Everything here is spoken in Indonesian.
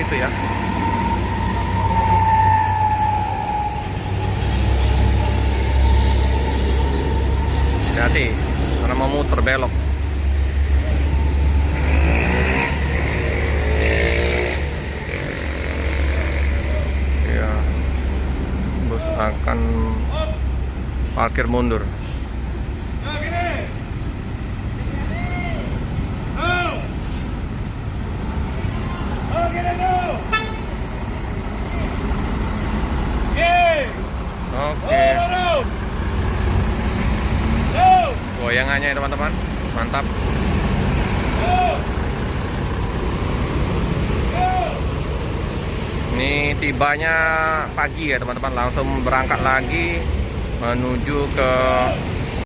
itu ya. Hati-hati karena mau muter belok. Ya, bus akan parkir mundur. Oke. Goyangannya ya teman-teman, mantap. Ini tibanya pagi ya teman-teman, langsung berangkat lagi menuju ke